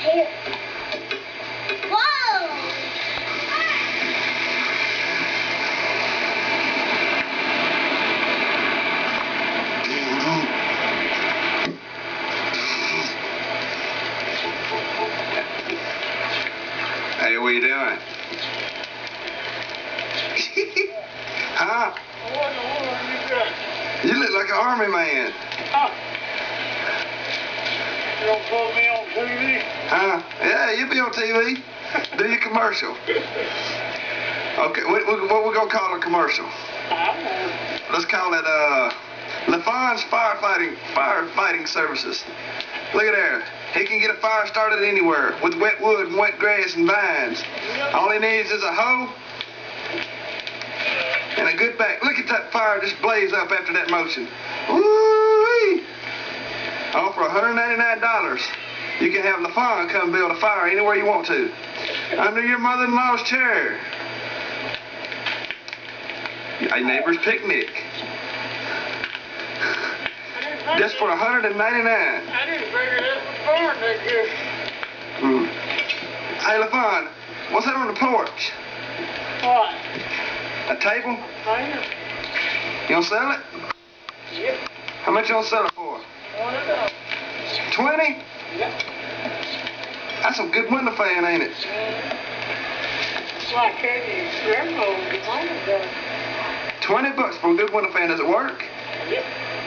Here. Whoa! Hey, what you doing? Huh? You look like an army man. You don't put me on TV? Huh? Yeah, you'll be on TV. Do your commercial. Okay, what we gonna call a commercial? Let's call it LaFon's firefighting services. Look at there. He can get a fire started anywhere with wet wood and wet grass and vines. All he needs is a hoe and a good back. Look at that fire just blaze up after that motion. Woo-wee! All for $199. You can have LaFon come build a fire anywhere you want to. Under your mother-in-law's chair. A neighbor's picnic. Just for $199. I didn't figure this was fun that year. Hey, LaFon, what's that on the porch? What? A table? I You gonna sell it? Yep. How much you gonna sell it for? $20. 20? Yep. That's some good window fan, ain't it? Well, I can't even grandma get mine done. $20 for a good window fan. Does it work? Yep.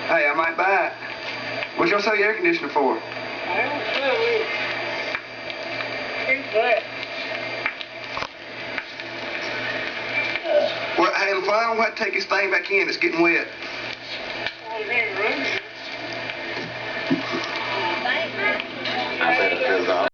Hey, I might buy it. What you gonna sell your air conditioner for? I don't sell it. Keep that. Well, hey, LaFon, I'm gonna take this thing back in. It's getting wet. Oh, it ain't running.